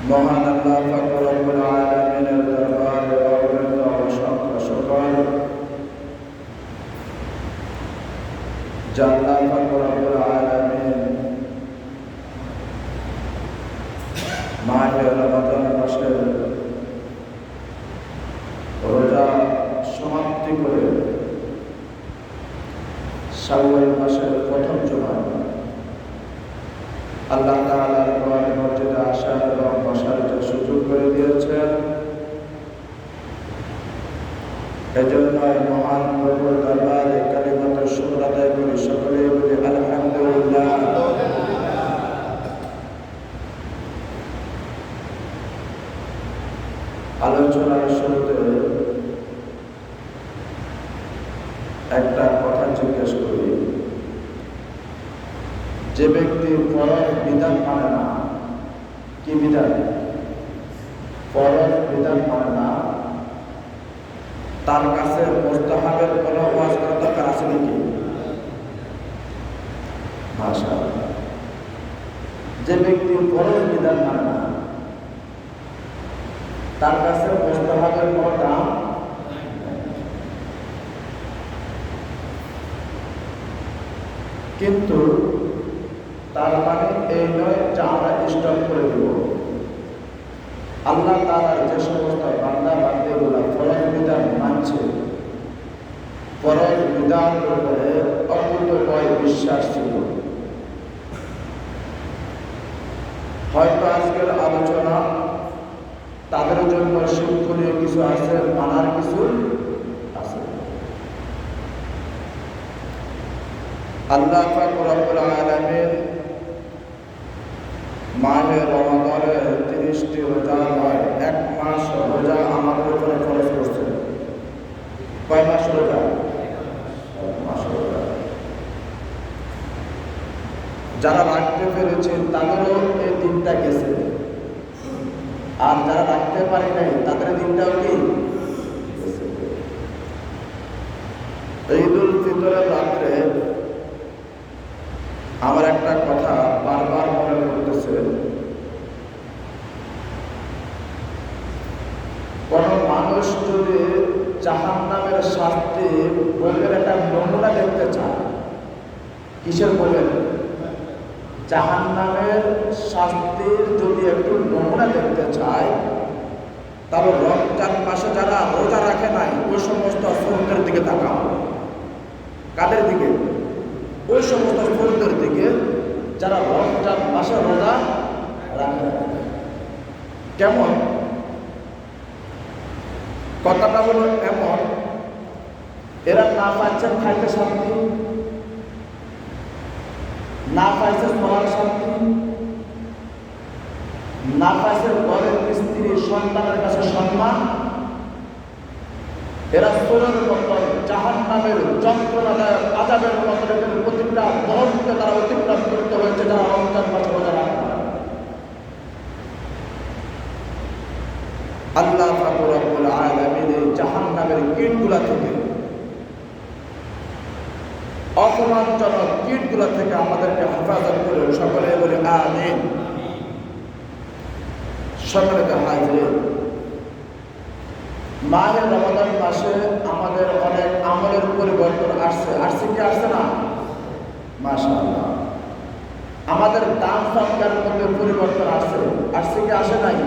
মহান আল্লাহ পাক রব্বুল আলামিনের দরবারে অগণিত অসংখ্য শুকর, যে আল্লাহ পাক রব্বুল আলামিন মাহে রমাদান মাসের রোজা সমাপ্তি করে শাওয়াল মাসের প্রথম জুমায় আল্লাহ তাআলার ঘরে মসজিদে আসার এবং বসার যে সুযোগ করে দিয়েছেন, এজন্য মহান প্রভুর দরবারে কালিমাত শুকর আদায় করি, সকলে বলি আলহামদুলিল্লাহ। আলোচনার শুরুতে একটা কথা জিজ্ঞেস করি, যে ব্যক্তি ফরজ বিধান মানে না, কি বিধান? ফরজ বিধান মানে না, তার কাছে মুস্তাহাবের কোনো ওয়াজ করার দরকার আছে নাকি? মাশাআল্লাহ। যে ব্যক্তি ফরজ বিধান মানে না, তার কাছে মুস্তাহাবের কোনো দাম। কিন্তু তার মানে এই নয় যে আমরা স্টপ করে দেব। আল্লাহ তাআলার যে সমস্ত বান্দা বান্দীগুলো ফরজ বিধান মানছে, ফরজ বিধানের উপরে অকুতোভয় বিশ্বাস ছিল, হয়তো আজকের আলোচনা তাদের জন্য শিক্ষণীয় কিছু আছে, মানার কিছু আছে। আল্লাহ পাক রব্বুল আলামিন মাহে রমাদানের 30টি রোজা নয়, 1 মাস রোজা আমাদের উপরে ফরজ করছে। কয় মাস রোজা? 1 মাস রোজা। যারা রাখতে পেরেছে তাদেরও এই দিনটা গেছে, আর যারা রাখতে পারে নাই তাদের দিনটাও কি গেছে। ঈদুল ফিতরের রাত্রে আমার একটা কথা বারবার মনে করতেছে, কোন মানুষ যদি জাহান্নামের শাস্তি বইয়ের একটা নমুনা দেখতে চায়, কিসের বলেন? জাহান্নামের শাস্তির যদি একটু নমুনা দেখতে চায়, তাহলে রমজান মাসে যারা রোজা রাখে নাই ওই সমস্ত ফরজের দিকে তাকাও। কাদের দিকে? ওই সমস্ত ফরজের দিকে যারা রমজান মাসে রোজা রাখে। কেমন? কথাটা হলো এমন, এরা না পাচ্ছে খাইতে শান্তি, না পাইছে পড়ার শান্তি, না পাইছে ঘরের স্ত্রী সন্তানের কাছে সম্মান। এরা সোরের মতো জাহান্নামের যন্ত্রণাদায়ক আযাবের মতো এদের প্রতিটা মুহূর্তে তারা অতিক্রম করতে হয়েছে যারা রমজান মাসে রোজা রাখে। আল্লাহ পাক রব্বুল আলামিন এই জাহান্নামের কীটগুলা থেকে, অপমানজনক কীটগুলা থেকে আমাদেরকে হেফাজত করে, সকলে বলে আমিন। সকলকে হাজির, মাহে রমাদান মাসে আমাদের অনেক আমলের পরিবর্তন আসছে। আসছে কি আসছে না? মাশাআল্লাহ। আমাদের দান সৎকার মধ্যে পরিবর্তন আসছে। আসছে কি আসে নাই?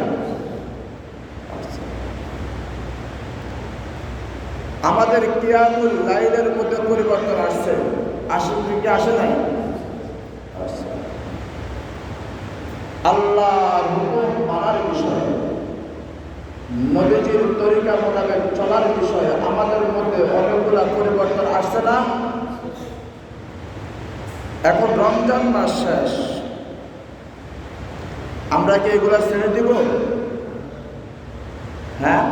আমাদের কিয়ামুল লাইলের মধ্যে পরিবর্তন আসছে। আসে কি আসে নাই? আসছে। আল্লাহর হুকুম মানার বিষয়ে, নবীজির তরিকা মোতাবেক চলার বিষয়ে আমাদের মধ্যে অনেকগুলা পরিবর্তন আসছে না? এখন রমজান মাস শেষ, আমরা কি এগুলা ছেড়ে দিব? হ্যাঁ,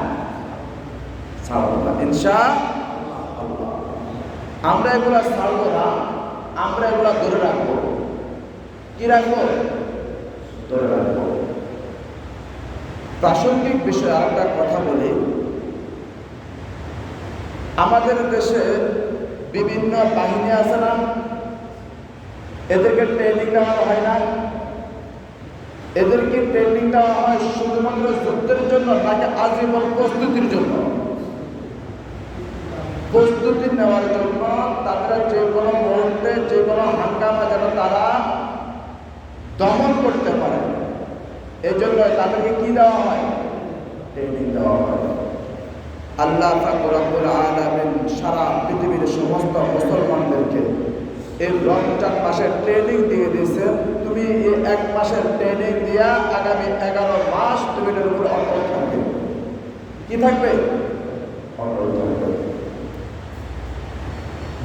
ছাড়ব না ইনশাআল্লাহ। আমরা এগুলা ছাড়ব না, আমরা এগুলা ধরে রাখবো। কি রাখবো? ধরে রাখবো। প্রাসঙ্গিক বিষয়ে আরেকটা কথা বলি, আমাদের দেশে বিভিন্ন বাহিনী আছে না, এদেরকে ট্রেনিং দেওয়া হয় না? এদেরকে ট্রেনিং দেওয়া হয় শুধুমাত্র যুদ্ধের জন্য নাকি আজীবন প্রস্তুতির জন্য? প্রস্তুতি নেওয়ার জন্য, তাদের যে কোনো মুহূর্তে যে কোনো হাঙ্গামা যেন তারা দমন করতে পারে, এই জন্য তাদেরকে কি দেওয়া হয়? ট্রেনিং দেওয়া হয়। আল্লাহ পাক রব্বুল আলামিন সারা পৃথিবীর সমস্ত মুসলমানদেরকে এই রমজান মাসের ট্রেনিং দিয়ে দিয়েছেন। তুমি এই 1 মাসের ট্রেনিং দিয়া আগামী 11 মাস তুমি এটার উপরে অটল থাকবে। কি থাকবে? অটল থাকবে।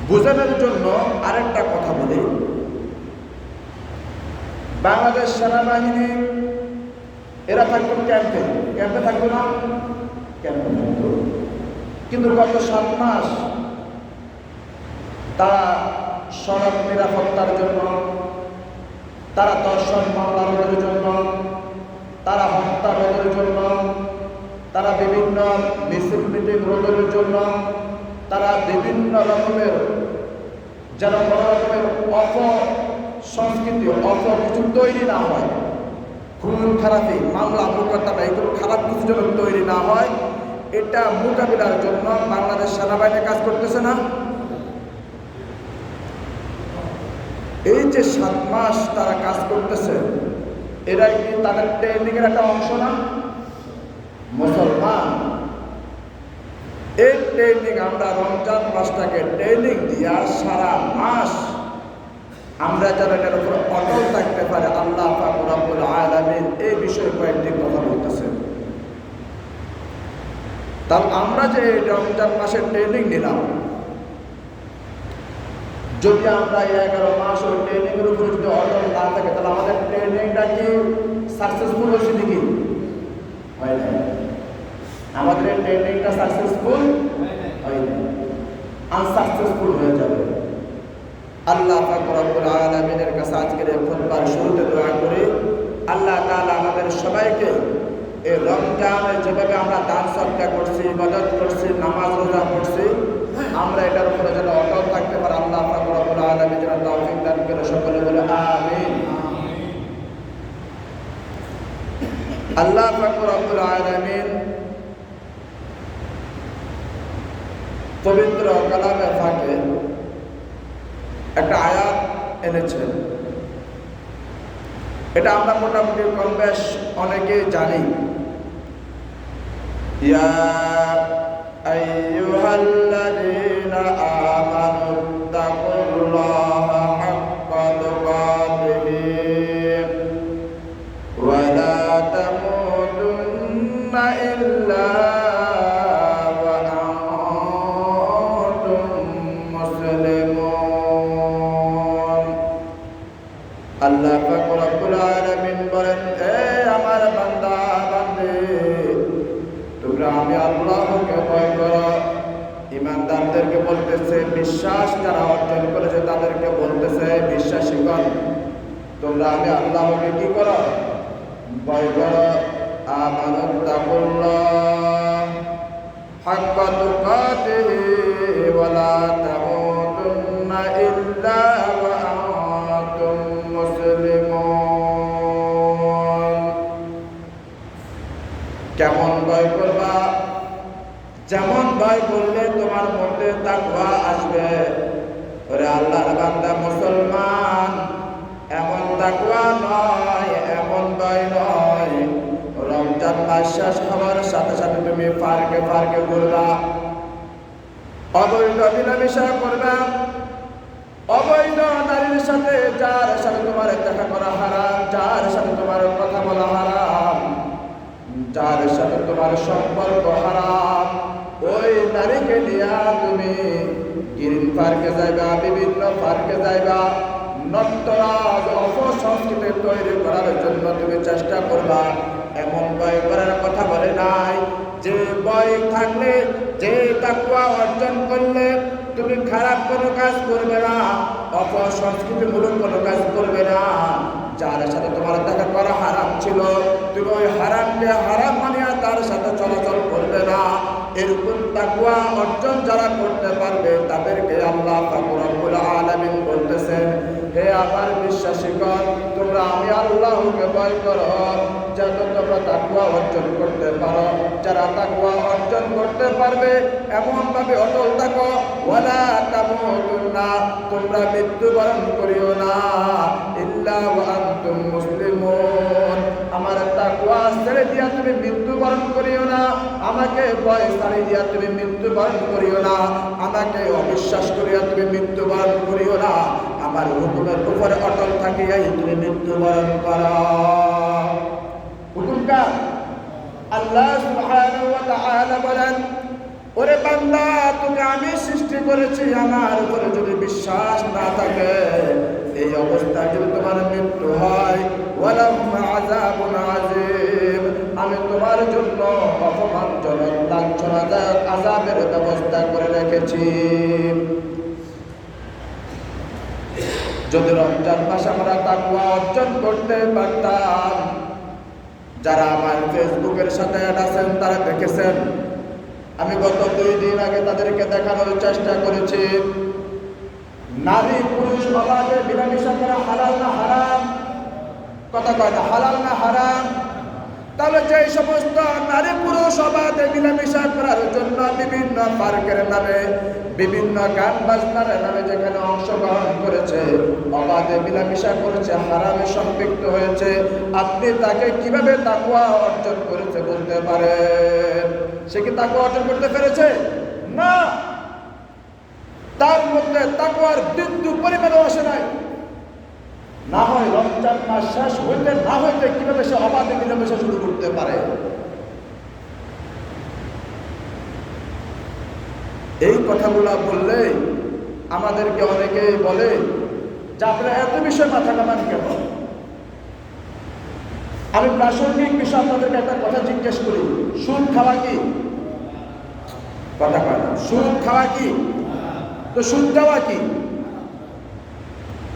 বোঝানোর জন্য আরেকটা কথা বলি, বাংলাদেশ সেনাবাহিনী এরা থাকতো ক্যাম্পে, ক্যাম্পে থাকতো না? ক্যাম্পে থাকতো। কিন্তু গত 7 মাস তারা সড়ক নিরাপত্তার জন্য, তারা দর্শন মামলা রোধের জন্য, তারা হত্যা রোধের জন্য, তারা বিভিন্ন মিছিল মিটিং রোধের জন্য, তারা বিভিন্ন রকমের যেন কোনো রকমের অপসংস্কৃতি, কিছু তৈরি না হয়, খুন খারাপি, মামলা মোকদ্দমা এগুলো খারাপ কিছু যেন তৈরি না হয়, এটা মোকাবিলার জন্য বাংলাদেশ সেনাবাহিনী কাজ করতেছে না? এই যে 7 মাস তারা কাজ করতেছে, এরাই কি তাদের ট্রেনিং এর একটা অংশ না? মুসলমান এই ট্রেনিং, আমরা রমজান মাসটাকে ট্রেনিং দিয়া সারা মাস আমরা যারা এটার উপর অটল থাকতে পারে, আল্লাহ পাক রব্বুল আলামিন এই বিষয়ে কয়েকটি কথা বলতেছেন। তাহলে আমরা যে রমজান মাসের ট্রেনিং নিলাম, যদি আমরা 11 মাস ওই ট্রেনিং এর উপরে যদি অটল না থাকে, তাহলে আমাদের ট্রেনিংটা কি সাকসেসফুল হয়েছে নাকি? হয় না। আমাদের এই ট্রেনিংটা সাকসেসফুল হয় না, আনসাকসেসফুল হয়ে যাবে। আল্লাহ পাক রব্বুল আলামিনের কাছে আজকের এই খুতবার শুরুতে দোয়া করি, আল্লাহ তাআলা আমাদের সবাইকে এই রমজানে যেভাবে আমরা দান সদকা করছি, ইবাদত করছি, নামাজ রোজা করছি, আমরা এটার উপরে যেন অটল থাকতে পারি। আল্লাহ পাক রব্বুল আলামিন যেন তৌফিক দান করে, সকলে বলে আমিন। আল্লাহ পাক রব্বুল আলামিন পবিত্র কালামে পাকে একটা আয়াত এনেছেন। এটা আমরা মোটামুটি কম বেশ অনেকেই জানি। ইয়া আইয়ুহাল্লাযীনা আমানুত্তাকুল্লাহা হাক্কা তুকাতিহি ওয়া লা তামুতুন্না ইল্লা ওয়া আনতুম মুসলিমুন। আল্লাহ পাক রব্বুল আলামিন বলেন, হে আমার বান্দা বান্দী, তোমরা আমি আল্লাহকে ভয় করো। ইমানদারদেরকে বলতেছে, বিশ্বাস যারা অর্জন করেছে তাদেরকে বলতেছে, বিশ্বাসীগণ তোমরা আমি আল্লাহকে কি করো? ভয় করো। আমানুত্তাকুল্লাহ হাক্কা তুকাতিহি ওয়া লা তামুতুন্না ইল্লা ওয়া আনতুম মুসলিমুন। কেমন ভয় করবা? যেমন ভয় করলে তোমার মধ্যে তাকওয়া আসবে। ওরে আল্লাহর বান্দা মুসলমান, এমন তাকওয়া নয়, এমন ভয় নয়। রমজান মাস শেষ হওয়ার সাথে সাথে তুমি পার্কে পার্কে ঘুরবা, অবৈধ মিলামেশা করবা, অবৈধ নারীর সাথে, যার সাথে তোমার দেখা করা হারাম, যার সাথে তোমার কথা বলা হারাম, যার সাথে তোমার সম্পর্ক হারাম, ওই নারীকে নিয়ে তুমি গ্রিন পার্কে যাইবা, বিভিন্ন পার্কে যাইবা, নটরাজ অপসংস্কৃতি তৈরি করার জন্য তুমি চেষ্টা করবা। এমন ভয় করার কথা বলে নাই। যে ভয় থাকলে, যে তাকওয়া অর্জন করলে তুমি খারাপ কোনো কাজ করবে না, অপসংস্কৃতিমূলক কোনো কাজ করবে না। যার সাথে তোমার দেখা করা হারাম ছিল, তুমি ওই হারামকে হারাম মানিয়া তার সাথে চলাচল করবে না। এরকম তাকওয়া অর্জন যারা করতে পারবে তাদেরকে আল্লাহ পাক রব্বুল আলামিন বলতেছেন, হে আমার বিশ্বাসীগণ, তোমরা আমি আল্লাহকে ভয় করো, যেন তোমরা তাকওয়া অর্জন করতে পারো। যারা তাকওয়া অর্জন করতে পারবে এমন ভাবে অটল থাকো, ওয়ালা তামুতুন্না, তোমরা মৃত্যুবরণ করিও না, ইল্লা ওয়া আনতুম মুসলিমুন। আমার তাকওয়া ছেড়ে দিয়া তুমি মৃত্যুবরণ করিও না, আমাকে ভয় ছাড়ি দিয়া তুমি মৃত্যুবরণ করিও না, আমাকে অবিশ্বাস করিয়া তুমি মৃত্যুবরণ করিও না, আমার হুকুমের উপরে অটল থাকিয়াই তুমি মৃত্যুবরণ করো। হুকুমটা আল্লাহ সুবহানাহু ওয়া তাআলা বলেন, ওরে বান্দা, তুমি আমি সৃষ্টি করেছি, আমার উপরে যদি বিশ্বাস না থাকে, এই অবস্থায় যদি তোমার মৃত্যু হয়, ওয়ালাহুম আযাবুন আযীম, আমি তোমার জন্য অপমানজনক লাঞ্ছনাদায়ক আযাবের ব্যবস্থা করে রেখেছি। যদি রমজান মাসে আমরা তাকওয়া অর্জন করতে পারতাম, যারা আমার ফেসবুকের সাথে অ্যাড আছেন তারা দেখেছেন, আমি গত 2 দিন আগে তাদেরকে দেখানোর চেষ্টা করেছি নারী পুরুষ অবাধে মিলামেশা করা হালাল না হারাম। কথা কয় না, হালাল না হারাম? তাহলে যে সমস্ত নারী পুরুষ অবাধে মিলামেশা করার জন্য বিভিন্ন পার্কের নামে, বিভিন্ন গান বাজনার নামে যেখানে অংশগ্রহণ করেছে, অবাধে মিলামেশা করেছে, হারামে সম্পৃক্ত হয়েছে, আপনি তাকে কিভাবে তাকওয়া অর্জন করেছে বলতে পারেন? সে কি তাকওয়া অর্জন করতে পেরেছে? না, তার মধ্যে তাকওয়ার বিন্দু পরিমাণও আসে নাই। না হয় রমজান মাস শেষ হইতে না হইতে কিভাবে সে অবাধে মিলামেশা শুরু করতে পারে? এই কথাগুলা বললে আমাদেরকে অনেকেই বলে যে আপনারা এত বিষয় মাথা কামান কেন? আমি প্রাসঙ্গিক বিষয় আপনাদেরকে একটা কথা জিজ্ঞেস করি, সুদ খাওয়া কি? কথা কয় না, সুদ খাওয়া কি? তো সুদ দেওয়া কি?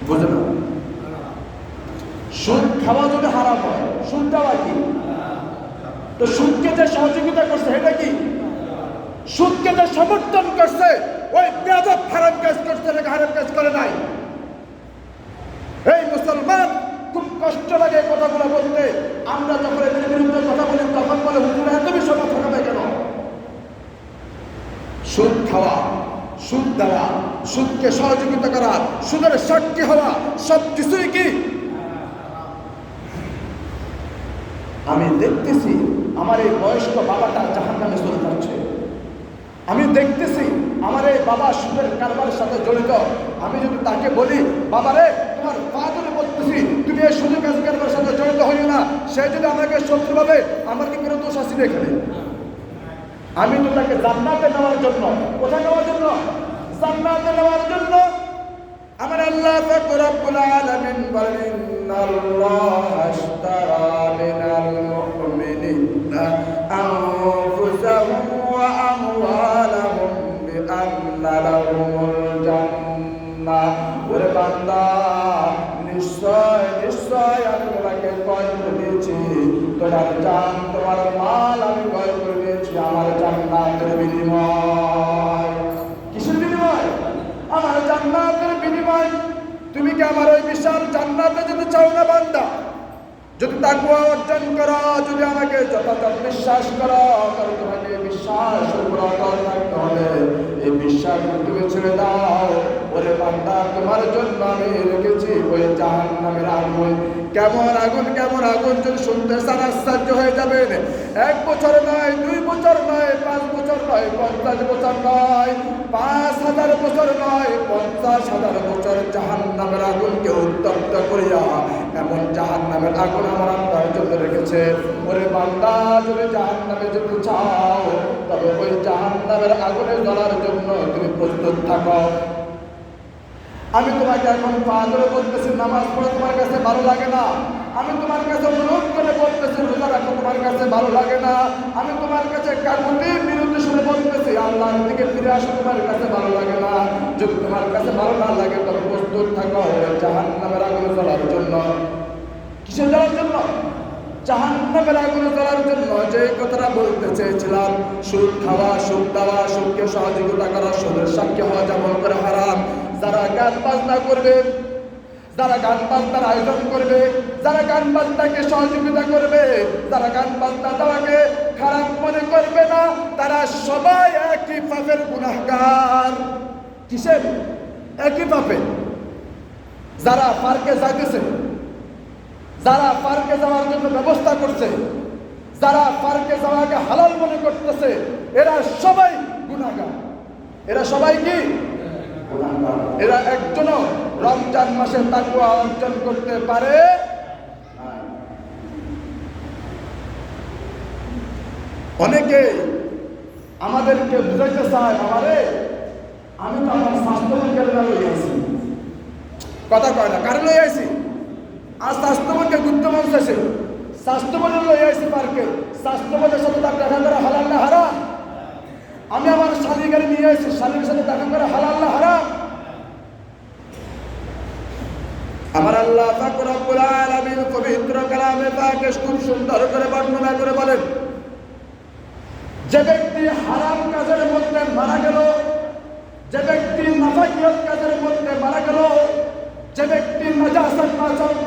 বুঝে না? সুদ খাওয়া যদি হারাম হয়, সুদ দেওয়া কি? তো সুদকে যে সহযোগিতা করছে এটা কি? সুদকে যে সমর্থন করছে ওই বেয়াদব হারাম কাজ করছে নাকি হারাম কাজ করে নাই? এই মুসলমান, খুব কষ্ট লাগে কথাগুলো বলতে। আমরা যখন এদের বিরুদ্ধে কথা বলি তখন বলে হুজুর এত বিষয় মাথা খাবে কেন? সুদ খাওয়া, সুদ দেওয়া, সুদকে সহযোগিতা করা, সুদের সাক্ষী হওয়া, সব কিছুই কি? আমি দেখতেছি আমার এই বয়স্ক বাবাটা জাহান্নামে চলে যাচ্ছে। আমি দেখতেছি আমার এই বাবা সুদের কারবারের সাথে জড়িত। আমি যদি তাকে বলি, বাবারে তোমার পা ধরে বলতেছি তুমি এই সুদের কারবারের সাথে জড়িত হইও না, সে যদি আমাকে শত্রু ভাবে, আমার কি কোনো দোষ আছে এখানে? আমি তো তাকে জান্নাতে নেওয়ার জন্য, কোথায় নেওয়ার জন্য? জান্নাতে নেওয়ার জন্য। আমার আল্লাহ রব্বুল আলামিন বলেন, ইন্নাল্লাহা আশতারা মিনাল মুমিনিনা আনফুসাহুম ওয়া আমওয়ালাহুম বিআন্না লাহুমুল জান্নাহ। ওরে বান্দা, নিশ্চয় নিশ্চয় আমি তোমাকে ক্রয় করে দিয়েছি, তোমার জান, তোমার মাল আমি ক্রয় করে দিয়েছি আমার জান্নাতের বিনিময়। কিসের বিনিময়? আমার জান্নাতের বিনিময়। তুমি কি আমার ওই বিশাল জান্নাতে যেতে চাও না বান্দা? যদি তাকওয়া অর্জন করো, যদি আমাকে যথাযথ বিশ্বাস করো, তাহলে তোমাকে বিশ্বাস উপর অটল থাকতে হবে। এই বিশ্বাস তুমি ছেড়ে দাও, ওরে বান্দা, তোমার জন্য আমি রেখেছি ওই জাহান্নামের আগুন। কেমন আগুন, কেমন আগুন যদি শুনতে চান আশ্চর্য হয়ে যাবেন। 1 বছর নয়, 2 বছর নয়, 5 বছর নয়, 50 বছর নয়, 5000 বছর নয়, 50,000 বছর জাহান্নামের আগুনকে উত্তপ্ত করিয়া এমন জাহান্নামের আগুন আমার আত্মার জন্য রেখেছে। ওরে বান্দা, যদি জাহান্নামে যেতে চাও, তবে ওই জাহান্নামের আগুনে জ্বলার জন্য তুমি প্রস্তুত থাকো। আমি তোমাকে এখন পা ধরে বলতেছি নামাজ পড়ে তোমার কাছে ভালো লাগে না। আমি তোমার কাছে অনুরোধ করে বলতেছি রোজা রাখো, তোমার কাছে ভালো লাগে না। আমি তোমার কাছে কাকুতির বিরুদ্ধে শুনে বলতেছি আল্লাহর দিকে ফিরে আসো, তোমার কাছে ভালো লাগে না। যদি তোমার কাছে ভালো না লাগে তবে প্রস্তুত থাকো জাহান্নামের আগুনে জ্বলার জন্য। কিসে জ্বলার জন্য? জাহান্নামের আগুনে জ্বলার জন্য। যে কথাটা বলতে চেয়েছিলাম, সুদ খাওয়া, সুদ দেওয়া, সুদকে সহযোগিতা করা, সুদের সাক্ষী হওয়া যেমন করে হারাম। যারা গান বাজনা করবে, যারা গান বাজনার আয়োজন করবে, যারা গান বাজনাকে সহযোগিতা করবে, যারা গান বাজনা দেওয়াকে খারাপ মনে করবে না, তারা সবাই একই পাপের গুনাহগার। কিসের? একই পাপে। যারা পার্কে যাইতেছে, যারা পার্কে যাওয়ার জন্য ব্যবস্থা করছে, যারা পার্কে যাওয়াকে হালাল মনে করতেছে, এরা সবাই গুনাহগার। এরা সবাই কি? এরা একজনও রমজান মাসে তাকওয়া অর্জন করতে পারে। অনেকে আমাদেরকে বুঝাইতে চায়, আমি তো আমার স্বাস্থ্যবানকে লই আইছি। কথা কয় না, কারে লই আইছি? আর স্বাস্থ্যবানকে ঘুরতে মন চাইছে, স্বাস্থ্যবানের লই আইছি পার্কে। স্বাস্থ্যবানের সাথে তার দেখা করা হালাল না হারাম? আমি আমার শালী গাড়ি নিয়ে আইছি, শালীর সাথে দেখা করা হালাল না হারাম? আমার আল্লাহ পাক রব্বুল আলামিন পবিত্র কালামে পাকে খুব সুন্দর করে বর্ণনা করে বলেন, যে ব্যক্তি হারাম কাজের মধ্যে মারা গেল, যে ব্যক্তি নাফাকিয়ত কাজের মধ্যে মারা গেল, যে ব্যক্তি নাজাসাত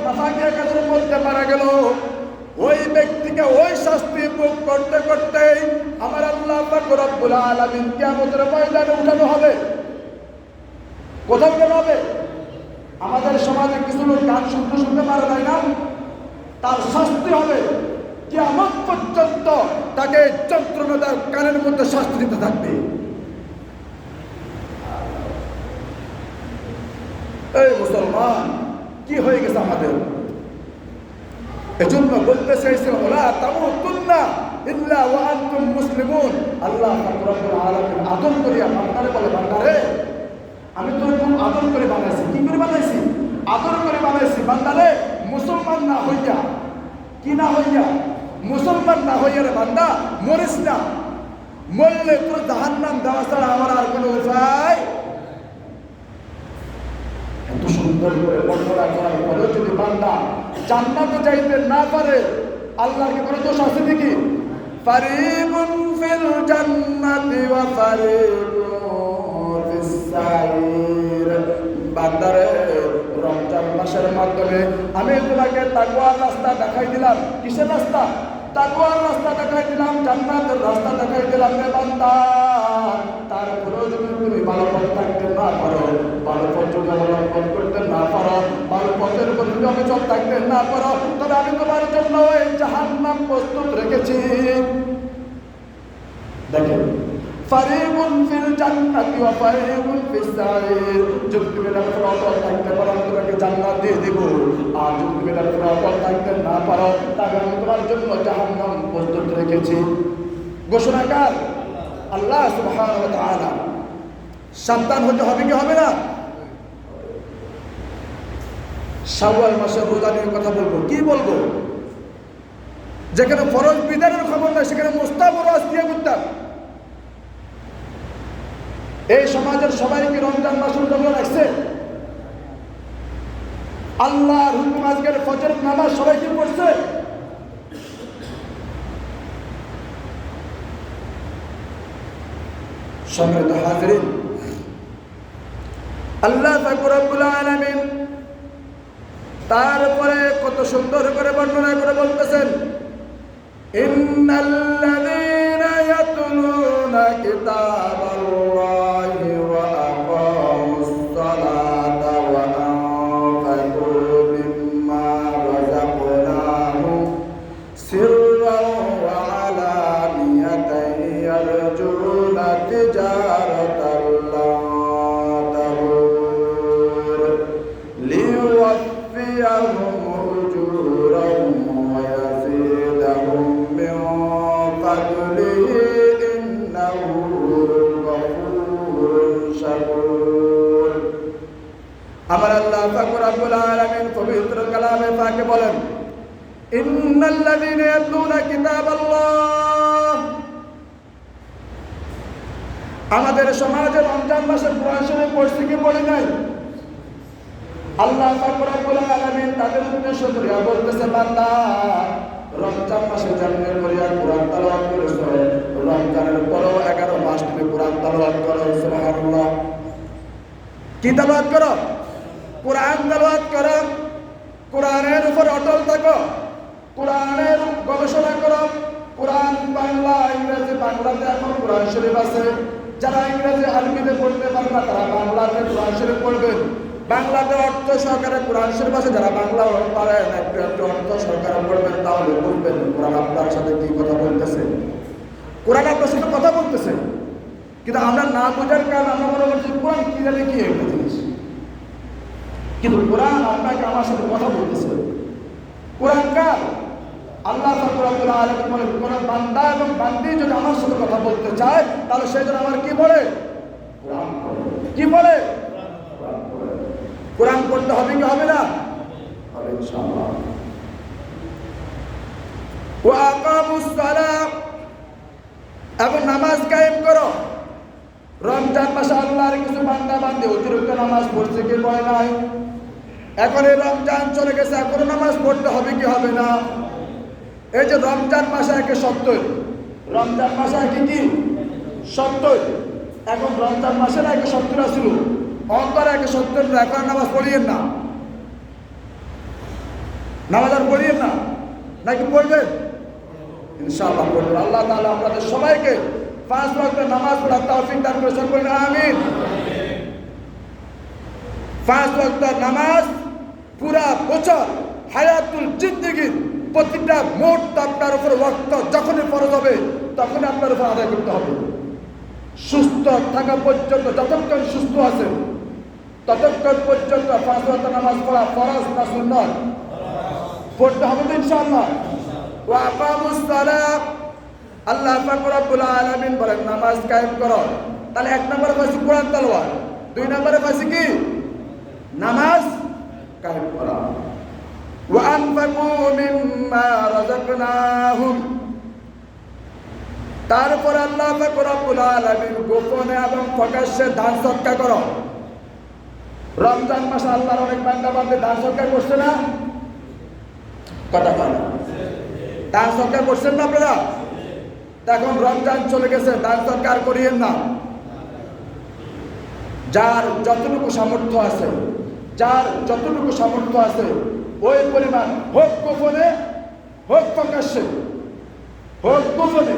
নাফাকিয়া কাজের মধ্যে মারা গেল, ওই ব্যক্তিকে ওই শাস্তি ভোগ করতে করতে আমার আল্লাহ পাক রব্বুল আলামিন কিয়ামতের ময়দানে উঠানো হবে। কোথায় উঠানো হবে? আমাদের সমাজে কিছু লোক গান শুনতে শুনতে মারা যায় না, তার শাস্তি হবে কিয়ামত পর্যন্ত, তাকে যন্ত্রণাদার কানের মধ্যে শাস্তি দিতে থাকবে। এই মুসলমান, কি হয়ে গেছে আমাদের? এজন্য বলতে চাইছে, ওলা তামুতুন্না ইল্লা ওয়া আনতুম মুসলিমুন। আল্লাহ রাব্বুল আলামিন আদর করিয়া বান্দারে বলে, বান্দারে আমি তোর খুব আদর করে বানাইছি। কি করে বানাইছি? আদর করে বানাইছি। বান্দারে মুসলমান না হইয়া, কি না হইয়া? মুসলমান না হইয়া রে বান্দা মরিস না। মরলে তোর জাহান্নাম দেওয়া ছাড়া আমার আর কোনো উপায়। এত সুন্দর করে বর্ণনা করার পরেও যদি বান্দা জান্নাতে যাইতে না পারে, আল্লাহর কি কোনো দোষ আছে নাকি? ফারিকুন ফিল জান্নাতি ওয়া ফারিকুন ফিস সাইর। বান্দারে, রমজান মাসের মাধ্যমে আমি তোমাকে তাকওয়ার রাস্তা দেখাই দিলাম। কিসের রাস্তা? তাকওয়ার রাস্তা দেখাই দিলাম, জান্নাতের রাস্তা দেখাই দিলাম রে বান্দা। তারপরেও যদি তুমি ভালো পথ থাকতে না পারো, ভালো পথ যদি অবলম্বন করতে না পারো, ভালো পথের উপর যদি অবিচল থাকতে না পারো, তবে আমি তোমার জন্য এই জাহান্নাম প্রস্তুত রেখেছি। দেখেন, ফারিকুন ফিল জান্নাতি ওয়া ফারিকুন ফিস সাইর। যদি তুমি নাফরত থাকতে পারো, আমি তোমাকে জান্নাত দিয়ে দেব। আর যদি তুমি নাফরত থাকতে না পারো, তবে আমি তোমার জন্য জাহান্নাম প্রস্তুত রেখেছি। ঘোষণাকার আল্লাহ সুবহানাহু ওয়া তাআলা। সাবধান হতে হবে কি হবে না? শাওয়াল মাসের রোজা নিয়ে কথা বলবো। কি বলবো? যেখানে ফরজ বিধানের খবর নাই, সেখানে মুস্তাহাব রোজা দিয়ে করতাম। এই সমাজের সবাইকে রমজান মাস রোজা রাখছে। আল্লাহর হুকুম আজকের ফজর নামাজ সবাইকে পড়ছে। সম্মানিত হাজিরিন, আল্লাহ পাক রব্বুল আলামিন তারপরে কত সুন্দর করে বর্ণনা করে বলতেছেন, ইন্নাল্লাযীনা ইয়াতলুনা কিতাবাল্লাহি ওয়া আকামুস সালাতা ওয়া আনফাকু মিম্মা রাযাকনাহুম সিররান ওয়া আলানিয়াতান ইয়ারজুনা তিজারাতান লা তাবুর লিওয়াফিয়াহুম উজুরাহুম ওয়া ইয়াজিদাহুম মিন ফাদলিহি ইন্নাহু গফুরুন শাকুর। আমার আল্লাহ পাক রব্বুল আলামিন পবিত্র কালামে পাকে বলেন, ইন্নাল্লাযীনা ইয়াতলুনা কিতাবাল্লাহ। আমাদের সমাজে রমজান মাসে কোরআন শরীফ পড়ছি কি পড়ি নাই? আল্লাহ পাক রব্বুল আলামিন তাদের উদ্দেশ্য করে বলতেছে, বান্দা রমজান মাসে যেমন করিয়া কোরআন তেলাওয়াত করেছো, রমজানের পরেও 11 মাস তুমি কোরআন তেলাওয়াত করো। সুবহানাল্লাহ। কি তেলাওয়াত করো? কোরআন তেলাওয়াত করো, কোরআনের উপর অটল থাকো, কোরআনের গবেষণা করো। কোরআন বাংলা ইংরেজি, বাংলাতে এখন কোরআন শরীফ আছে। যারা ইংরেজি আরবিতে পড়তে পারে না তারা বাংলাতে কোরআন শরীফ পড়বেন। বাংলাতে অর্থ সহকারে কোরআন শরীফ আছে, যারা বাংলা পারেন একটু একটু অর্থ সহকারে পড়বেন, তাহলে বুঝবেন কোরআন আপনার সাথে কি কথা বলতেছে। কোরআন আপনার সাথে কথা বলতেছে, কিন্তু আমরা না বোঝার কারণে আমরা মনে করছি কোরআন কি জানে কি একটা জিনিস, কিন্তু কোরআন আপনাকে আমার সাথে কথা বলতেছে। কোরআন কার? আল্লাহ রাব্বুল আলামিন বলেন, কোন বান্দা এবং বান্দি যদি আমার সাথে কথা বলতে চায় তাহলে সে যেন আমার কি বলে? কোরআন পড়ে। কি বলে? কোরআন পড়তে হবে কি হবে না? হবে ইনশাআল্লাহ। ওয়া আকামুস সালাত, এবং নামাজ কায়েম করো। রমজান মাসে আল্লাহর কিছু বান্দা বান্দি অতিরিক্ত নামাজ পড়ছে কি পড়ে নাই? এখন এই রমজান চলে গেছে, এখনো নামাজ পড়তে হবে কি হবে না? এই যে রমজান মাসে একে 70, রমজান মাসে একে কি 70, এখন রমজান মাসে না একে 70 আসছিল, অন্তর একে 70, এখন নামাজ পড়িয়েন না, নামাজ আর পড়িয়েন না, নাকি পড়বেন? ইনশাআল্লাহ পড়বেন। আল্লাহ তাআলা আপনাদের সবাইকে 5 ওয়াক্ত নামাজ পড়ার তৌফিক দান করেন, বলেন আমিন। 5 ওয়াক্ত নামাজ পুরা বছর হায়াতুল জিন্দেগির প্রতিটা মুহূর্ত আপনার উপর ওয়াক্ত যখনই ফরজ হবে তখনই আপনার উপর আদায় করতে হবে। সুস্থ থাকা পর্যন্ত, যতক্ষণ সুস্থ আছেন ততক্ষণ পর্যন্ত 5 ওয়াক্ত নামাজ পড়া ফরজ না সুন্নাত? পড়তে হবে তো ইনশাআল্লাহ। ওয়া আকামুস সালাত, আল্লাহ পাক রব্বুল আলামিন বলেন নামাজ কায়েম করো। তাহলে 1 নম্বরে পাইছি কোরআন তেলাওয়াত, 2 নম্বরে পাইছি কি? নামাজ কায়েম করা। ওয়া আনফাকু মিম্মা রাযাকনাহুম, তারপর আল্লাহ পাক রব্বুল আলামিন গোপনে এবং প্রকাশ্যে দান সদকা করো। রমজান মাসে আল্লাহর অনেক বান্দা বান্দে দান সদকা করছে না? কথা বলেন, দান সদকা করছেন না আপনারা? এখন রমজান চলে গেছে, দান সদকা করিয়েন না। যার যতটুকু সামর্থ্য আছে, যার যতটুকু সামর্থ্য আছে ওই পরিমাণ, হোক গোপনে হোক প্রকাশ্যে, হোক গোপনে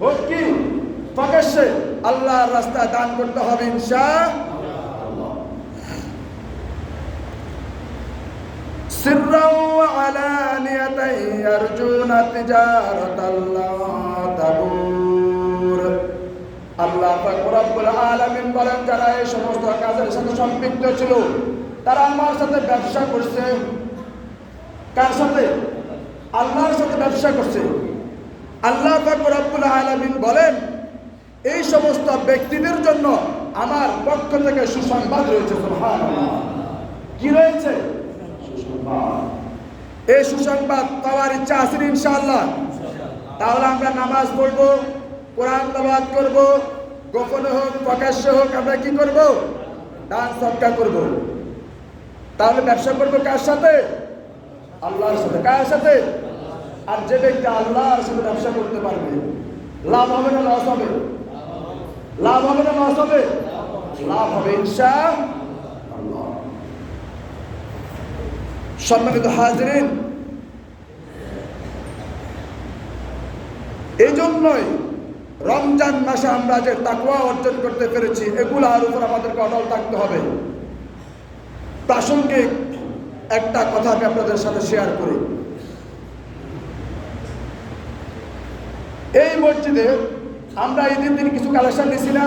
হোক কি প্রকাশ্যে, আল্লাহর রাস্তায় দান করতে হবে ইনশাআল্লাহ। সিররাও ওয়া আলানিয়াতান ইয়ারজুনা তিজারাতান লা তাবুর। আল্লাহ পাক রব্বুল আলামিন বলেন যারা এই সমস্ত কাজের সাথে সম্পৃক্ত ছিল তারা আমার সাথে ব্যবসা করছে। কার সাথে? আল্লাহর সাথে ব্যবসা করছে। আল্লাহ পাক রব্বুল আলামিন বলেন এই সমস্ত ব্যক্তিদের জন্য আমার পক্ষ থেকে সুসংবাদ রয়েছে। সুবহানাল্লাহ। কি রয়েছে? সুসংবাদ। এই সুসংবাদ পাওয়ার ইচ্ছা আছে ইনশাআল্লাহ। তাহলে আমরা নামাজ পড়বো, কোরআন তেলাওয়াত করব, গোপনে হোক প্রকাশ্যে হোক আমরা কি করব? দান সদকা করব। তাহলে ব্যবসা করব কার সাথে? আল্লাহর সাথে। কার সাথে? আর যে ব্যক্তি আল্লাহর সাথে ব্যবসা করতে পারবে লাভ হবে না লস হবে? লাভ হবে না লস হবে? লাভ হবে ইনশাআল্লাহ। সম্মানিত হাজিরিন, এই জন্যই রমজান মাসে আমরা যে তাকওয়া অর্জন করতে পেরেছি এগুলোর উপর আমাদেরকে অটল থাকতে হবে। প্রাসঙ্গিক একটা কথা আমি আপনাদের সাথে শেয়ার করি। এই মসজিদে আমরা ঈদের দিন কিছু কালেকশন নিছি না,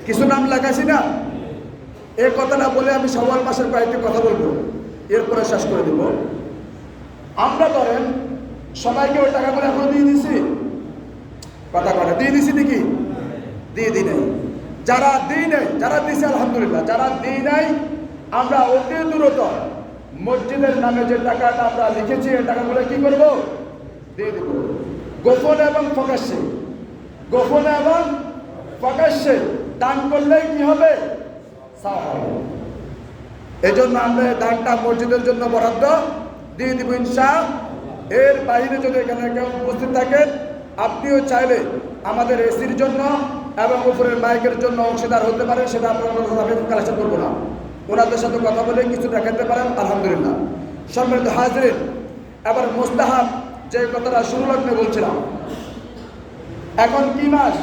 কিছু নাম লাগাইছি না? এই কথাটা বলে আমি শাওয়াল মাসের কয়েকটি কথা বলবো, এরপরে শেষ করে দেব। আমরা ধরেন সবাইকে ওই টাকাগুলো এখনো দিয়ে দিছি, কথা কথা দিয়ে দিছি নাকি? দিয়ে দিই নাই। যারা দিই নাই, যারা দিয়েছে আলহামদুলিল্লাহ, যারা দিই নাই আমরা অতি দ্রুত মসজিদের নামে যে টাকাটা আমরা লিখেছি এই টাকাগুলো কি করব? দিয়ে দেব। গোপনে এবং প্রকাশ্যে, গোপনে এবং প্রকাশ্যে দান করলেই কি হবে? সওয়াব হবে। এই জন্য আমরা দানটা মসজিদের জন্য বরাদ্দ দিয়ে দিব ইনশাআল্লাহ। এর বাইরে যদি এখানে কেউ উপস্থিত থাকেন আপনিও চাইলে আমাদের এসির জন্য এবং উপরের মাইকের জন্য অংশীদার হতে পারেন, সেটা আপনারা কালেকশন করবো না। ওনাদের সাথে কথা বলে কিছু দেখাতে পারেন, আলহামদুলিল্লাহ। সম্মানিত হাজরিন, এবার মুস্তাহাব যে কথাটা শুরু লগ্নে বলছিলাম, এখন কি মাস?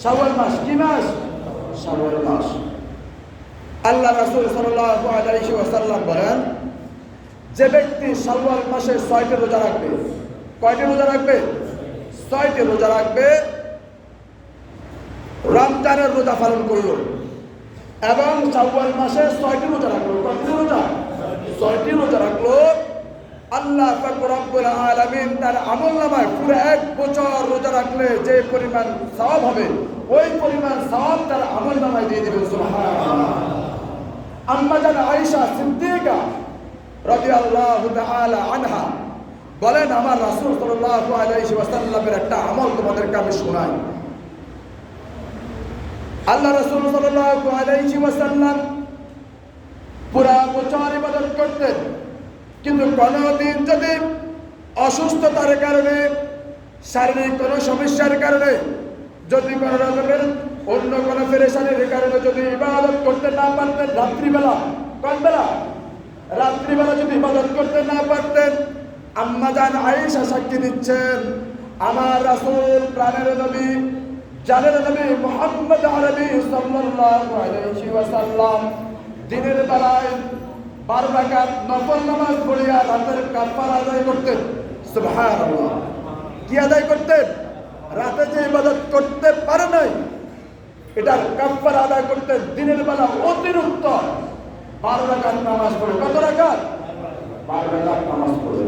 শাওয়াল মাস। কি মাস? শাওয়াল মাস। আল্লাহ রাসূল সাল্লাল্লাহু আলাইহি ওয়াসাল্লাম বলেন, যে ব্যক্তি শাওয়াল মাসে 6টি রোজা রাখবে, কয়টি রোজা রাখবে? 6টি রোজা রাখবে, রমজানের রোজা পালন করলো এবং শাওয়াল মাসে 6টি রোজা রাখলো। কয়টি রোজা? 6টি রোজা রাখলো। আল্লাহ পাক রব্বুল আলামিন তার আমলনামায় পুরো 1 বছর রোজা রাখলে যে পরিমাণ সওয়াব হবে, ওই পরিমাণ সওয়াব তার আমলনামায় দিয়ে দিবেন। সুবহানাল্লাহ। আম্মা জান আয়েশা সিদ্দিকা রাদিয়াল্লাহু তাআলা আনহা বলেন, আমার রাসূল সাল্লাল্লাহু আলাইহি ওয়াসাল্লামের একটা আমল তোমাদেরকে আমি শোনাই। আল্লাহ রাসূল সাল্লাল্লাহু আলাইহি ওয়াসাল্লাম পুরা বছর ইবাদত করতেন, কিন্তু কোনদিন যদি অসুস্থতার কারণে, শারীরিক কোনো সমস্যার কারণে, যদি কোনো রকমের অন্য কোনো পেরেশানির কারণে যদি ইবাদত করতে না পারতেন, রাত্রিবেলা, কোন বেলা? রাত্রিবেলা যদি ইবাদত করতে না পারতেন, আম্মা জান আয়েশা সাক্ষী দিচ্ছেন, আমার রাসূল প্রাণের নবী, জানের নবী মুহাম্মদ আরবি সাল্লাল্লাহু আলাইহি ওয়াসাল্লাম দিনের বেলায় 12 রাকাত নফল নামাজ পড়িয়া রাতের কাফারা আদায় করতেন। সুবহানাল্লাহ। কি আদায় করতেন? রাতে যে ইবাদত করতে পারে নাই, এটার কাফারা আদায় করতেন দিনের বেলা অতিরিক্ত 12 রাকাত নামাজ পড়ে। কত রাকাত? 12 রাকাত নামাজ পড়ে।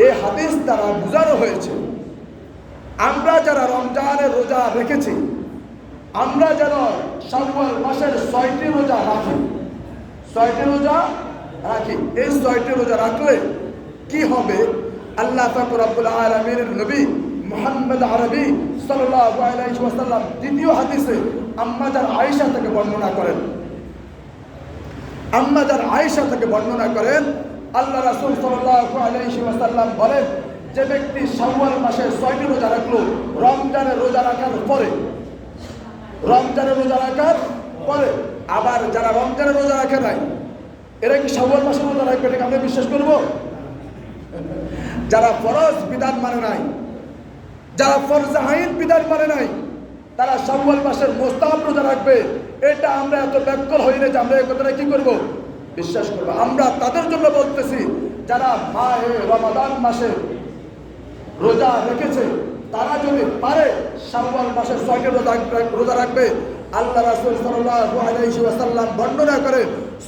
এই হাদিস দ্বারা বোঝানো হয়েছে, আমরা যারা রমজানের রোজা রেখেছি, আমরা যেন শাওয়াল মাসের 6টি রোজা রাখি। 6টি রোজা রাখি। এই 6টি রোজা রাখলে কি হবে? আল্লাহ পাক রব্বুল আলামিনের নবী মুহাম্মদ আরবি সাল্লাল্লাহু আলাইহি ওয়াসাল্লাম দ্বিতীয় হাদিসে আম্মা জান আয়েশা থেকে বর্ণনা করেন। আম্মা জান আয়েশা থেকে বর্ণনা করেন, আল্লাহ রাসূল সাল্লাল্লাহু আলাইহি ওয়াসাল্লাম বলেন, যে ব্যক্তি শাওয়াল মাসে 6টি রোজা রাখলো, রমজানের রোজা রাখার পরে, রমজানের রোজা রাখার পরে, আবার যারা রমজানের রোজা রাখে নাই, এরা কি শাওয়াল মাসের রোজা রাখবে? এটাকে আমরা বিশ্বাস করব? যারা ফরজ বিধান মানে নাই, যারা ফরজ আইন বিধান মানে নাই, তারা শাওয়াল মাসের মুস্তাহাব রোজা রাখবে। এটা আমরা এত ব্যাকুল হই না যে আমরা এই কথাটা কি করব? বিশ্বাস করব। আমরা তাদের জন্য বলতেছি, যারা মাহে রমাদান মাসে রোজা রেখেছে, তারা যদি পারে শাওয়াল মাসের 6টি রোজা রাখবে। আল্লাহ রাসূল সাল্লাল্লাহু আলাইহি ওয়াসাল্লাম বর্ণনা করে,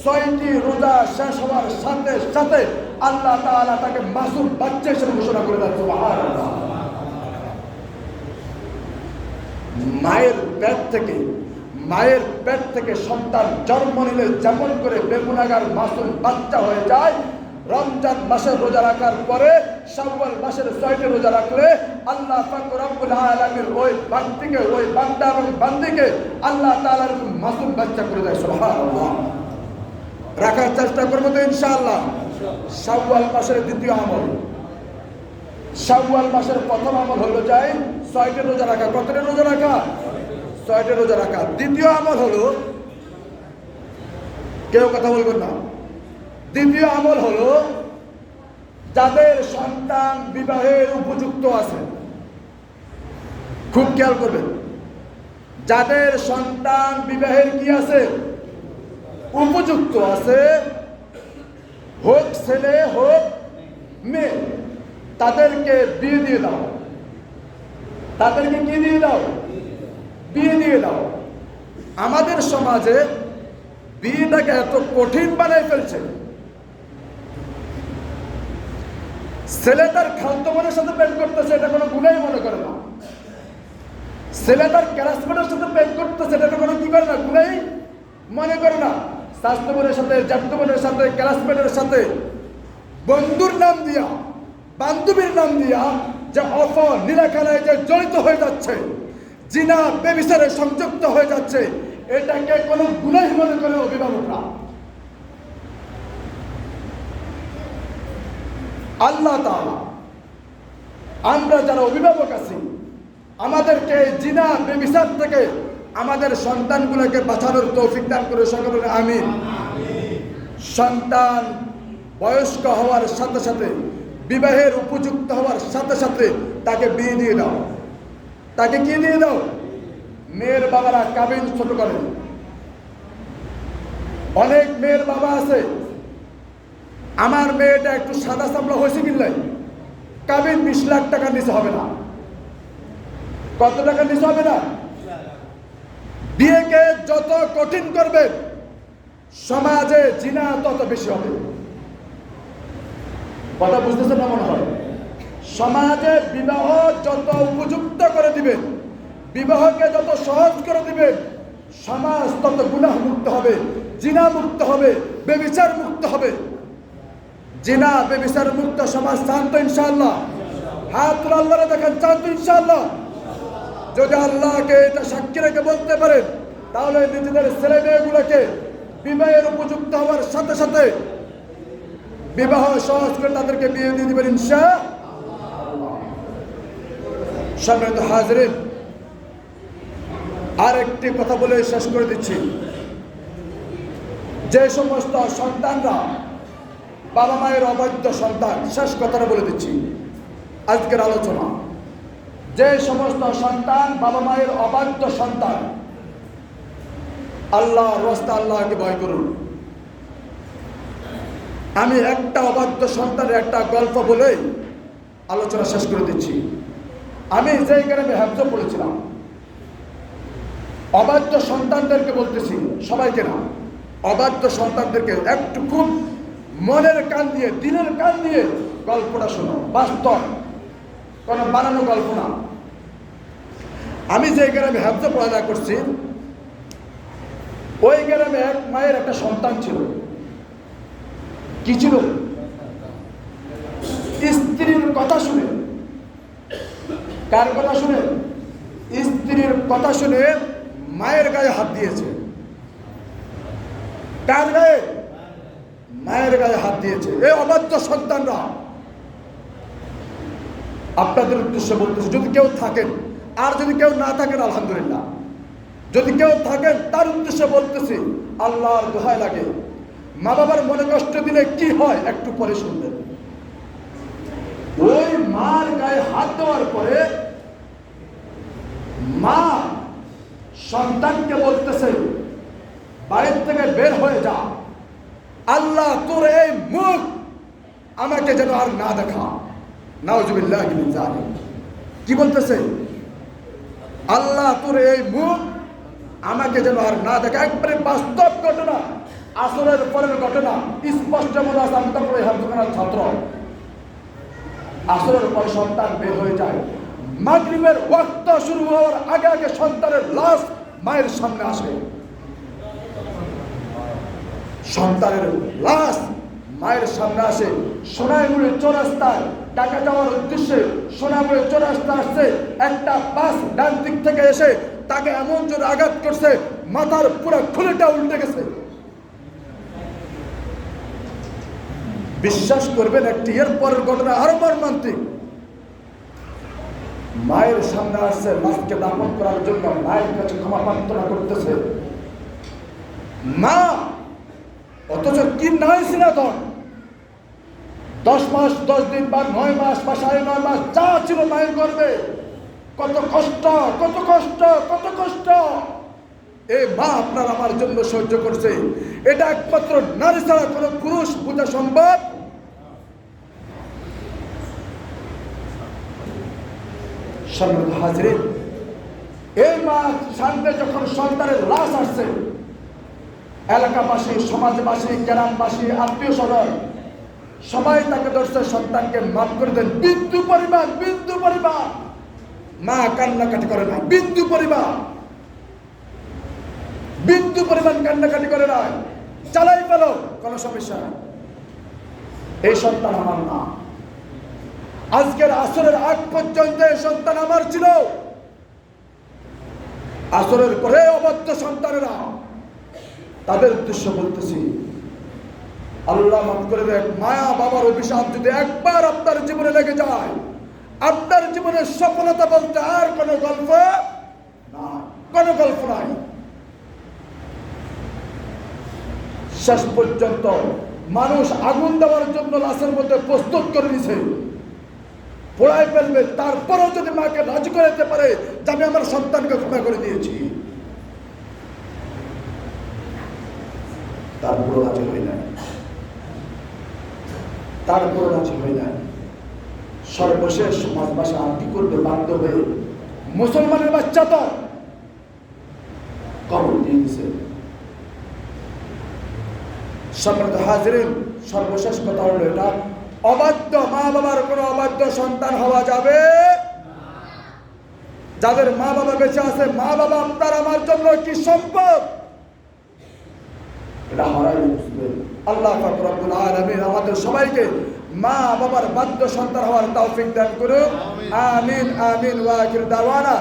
6টি রোজা শেষ হওয়ার সাথে সাথে আল্লাহ তাআলা তাকে মাসুম বাচ্চা হিসেবে ঘোষণা করে দেন। সুবহানাল্লাহ। মায়ের পেট থেকে সন্তান জন্ম নিলে যেমন করে বেগুনাগার মাসুম বাচ্চা হয়ে যায়, রমজান মাসের রোজা রাখার পরে শাওয়াল মাসের 6টি রোজা রাখলে আল্লাহ পাক রব্বুল আলামিন ওই ব্যক্তিকে, ওই বান্দা এবং বান্দিকে আল্লাহ তাআলা মাসুম বাচ্চা করে দেয়। সুবহানাল্লাহ। রাখার চেষ্টা করবো তো ইনশাআল্লাহ। শাওয়াল মাসের দ্বিতীয় আমল, শাওয়াল মাসের প্রথম আমল হলো যায় 6টি রোজা রাখা। কতটি রোজা রাখা? 6টি রোজা রাখা। দ্বিতীয় আমল হলো, কেউ কথা বলবেন না, দ্বিতীয় আমল হলো যাদের সন্তান বিবাহের উপযুক্ত আছে, খুব খেয়াল করবেন, যাদের সন্তান বিবাহের কি আছে? উপযুক্ত আছে, হোক ছেলে হোক মেয়ে, তাদেরকে বিয়ে দিয়ে দাও। তাদেরকে কি দিয়ে দাও? বিয়ে দিয়ে দাও। আমাদের সমাজে বিয়েটাকে এত কঠিন বানাই ফেলছে, ছেলে তার খালতো বোনের সাথে প্রেম করতেছে, এটা কোনো গুনাই মনে করে না। ছেলে তার ক্লাসমেটের সাথে প্রেম করতেছে, এটা কোনো কি করে না? গুনাই মনে করে না। স্বাস্থ্য বোনের সাথে, জ্যাঠতো বোনের সাথে, ক্লাসমেটের সাথে বন্ধুর নাম দিয়া, বান্ধবীর নাম দিয়া যে নীলাখানায় যে জড়িত হয়ে যাচ্ছে, জিনা বেবিচারে সংযুক্ত হয়ে যাচ্ছে, এটাকে কোনো গুনাহ মনে করে অভিভাবকরা। আল্লাহ তাআলা আমরা যারা অভিভাবক আছি, আমাদেরকে জিনা বেবিচার থেকে আমাদের সন্তানগুলোকে বাঁচানোর তৌফিক দান করে সকলে আমিন। সন্তান বয়স্ক হওয়ার সাথে সাথে, বিবাহের উপযুক্ত হওয়ার সাথে সাথে তাকে বিয়ে দিয়ে দাও। তাকে কি দিয়ে দাও? মেয়ের বাবারা কাবিন ছোট করেন। অনেক মেয়ের বাবা আছে, আমার মেয়েটা একটু সাদা চামড়া হয়েছে কিনলে কাবিন 20 লাখ টাকা নিচে হবে না। কত টাকা নিচে হবে না? বিয়েকে যত কঠিন করবে সমাজে জিনা তত বেশি হবে। কথা বুঝতেছেন না মনে হয়? সমাজে বিবাহ যত উপযুক্ত করে দিবেন, বিবাহকে যত সহজ করে দিবেন, সমাজ তত গুনাহ মুক্ত হবে, জিনা মুক্ত হবে, বেবিচার মুক্ত হবে। জিনা বেবিচার মুক্ত সমাজ চান তো ইনশাআল্লাহ? হাত তুলে আল্লাহরে দেখেন, চান তো ইনশাআল্লাহ? যদি আল্লাহকে এটা সাক্ষী রেখে বলতে পারেন তাহলে নিজেদের ছেলে মেয়েগুলোকে বিবাহের উপযুক্ত হওয়ার সাথে সাথে বিবাহ সহজ করে তাদেরকে বিয়ে দিয়ে দিবেন ইনশাআল্লাহ। সম্মানিত হাজরিন, আরেকটি কথা বলে শেষ করে দিচ্ছি। যে সমস্ত সন্তানরা বাবা মায়ের অবাধ্য সন্তান, শেষ কথাটা বলে দিচ্ছি আজকের আলোচনা। যে সমস্ত সন্তান বাবা মায়ের অবাধ্য সন্তান, আল্লাহর রাস্তায় আল্লাহকে ভয় করুন। আমি একটা অবাধ্য সন্তানের একটা গল্প বলে আলোচনা শেষ করে দিচ্ছি। আমি যে গ্রামে হেফজ পড়েছিলাম, অবাধ্য সন্তানদেরকে বলতেছি, সবাইকে না, অবাধ্য সন্তানদেরকে একটু খুব মনের কান দিয়ে, দিনের কান দিয়ে গল্পটা শোনো, বাস্তব, কোনো বানানো গল্প না। আমি যে গ্রামে হেফজ পড়াশোনা করছি, ওই গ্রামে এক মায়ের একটা সন্তান ছিল। কি ছিল? স্ত্রীর কথা শুনে, কার কথা শুনে? স্ত্রীর কথা শুনে মায়ের গায়ে হাত দিয়েছে। কার গায়ে? মায়ের গায়ে হাত দিয়েছে। এই অবাধ্য সন্তানরা, আপনাদের উদ্দেশ্যে বলতেছে, যদি কেউ থাকেন, আর যদি কেউ না থাকেন আলহামদুলিল্লাহ, যদি কেউ থাকেন তার উদ্দেশ্যে বলতেছি, আল্লাহর দোহাই লাগে, মা বাবার মনে কষ্ট দিলে কি হয় একটু পরে শুনবেন। ওই মার গায়ে হাত দেওয়ার পরে মা সন্তানকে বলতেছে, বাড়ির থেকে বের হয়ে যা, আল্লাহ তোর এই মুখ আমাকে যেন আর না দেখা। নাউজুবিল্লাহ মিন যালিক। কি বলতেছে? আল্লাহ তোর এই মুখ আমাকে যেন আর না দেখা। একবারে বাস্তব ঘটনা, আসরের পরের ঘটনা, স্পষ্ট মনে আছে। আমি তখন ওই হাফখানার ছাত্র। আসরের পরে সন্তান বের হয়ে যায়, মাগরিবের ওয়াক্ত শুরু হওয়ার আগে আগে সন্তানের লাশ মায়ের সামনে আসে। সন্তানের লাশ মায়ের সামনে আসে। সোনাইমুড়ি চৌরাস্তায় টাকা যাওয়ার উদ্দেশ্যে সোনাইমুড়ি চৌরাস্তা আসছে, একটা বাস ডান দিক থেকে এসে তাকে এমন জোরে আঘাত করছে, মাথার পুরো খুলিটা উল্টে গেছে। বিশ্বাস করবেন, একটি এর পরের ঘটনা আরো মর্মান্তিক। মায়ের সামনে আসছে, লাশকে দাফন করার জন্য মায়ের কাছে ক্ষমা প্রার্থনা করতেছে। মা অথচ কি নাই ছিল তখন, 10 মাস 10 দিন বা 9 মাস বা 9.5 মাস যা ছিল মায়ের গর্ভে, কত কষ্ট, কত কষ্ট, কত কষ্ট এই মা আপনার আমার জন্য সহ্য করছে। এটা একমাত্র নারী ছাড়া কোনো পুরুষ বোঝা সম্ভব। সম্মানিত হাজরিন, এই মা সামনে যখন সন্তানের লাশ আসছে, এলাকাবাসী, সমাজবাসী, গ্রামবাসী, আত্মীয় স্বজন সবাই তাকে ধরছে, সন্তানকে মাফ করে দেন। বিন্দু পরিমাণ, বিন্দু পরিমাণ মা কান্নাকাটি করে না, বিন্দু পরিমাণ, বিন্দু পরিমাণ কান্নাকাটি করে না। চালাই পেল, কোনো সমস্যা নাই, এই সন্তান আমার না। আজকের আসরের আগ পর্যন্ত এই সন্তান আমার ছিল। আসরের পরে অবাধ্য সন্তানেরা, তাদের উদ্দেশ্য বলতেছি, আল্লাহ মাফ করে দেখ। মায়া বাবার অভিশাপ যদি একবার আপনার জীবনে লেগে যায়, আপনার জীবনের সফলতা বলতে আর কোনো গল্প না। কোনো গল্প নাই। শেষ পর্যন্ত মানুষ আগুন দেওয়ার জন্য লাশের মধ্যে প্রস্তুত করে দিছে, পোড়ায় ফেলবে, তারপরেও যদি মাকে রাজি করাতে পারে যে আমি আমার সন্তানকে ক্ষমা করে দিয়েছি, তারপরও রাজি হয় না, তারপরও রাজি হয় না। সর্বশেষ সমাজবাসী আর কি করবে, বাধ্য হয়ে মুসলমানের বাচ্চা তো কবর দিয়ে দিছে। সম্মানিত হাজিরিন, সর্বশেষ কথা হলো এটা, অবাধ্য মা বাবার কোনো অবাধ্য সন্তান হওয়া যাবে। যাদের মা বাবা বেঁচে আছে, মা বাবা আপনার আমার জন্য কি সম্পদ, এটা হারাই বুঝবেন। আল্লাহ পাক রব্বুল আলামিন আমাদের সবাইকে মা বাবার বাধ্য সন্তান হওয়ার তৌফিক দান করুন। আমিন আমিন ওয়া আখির দাওয়ানা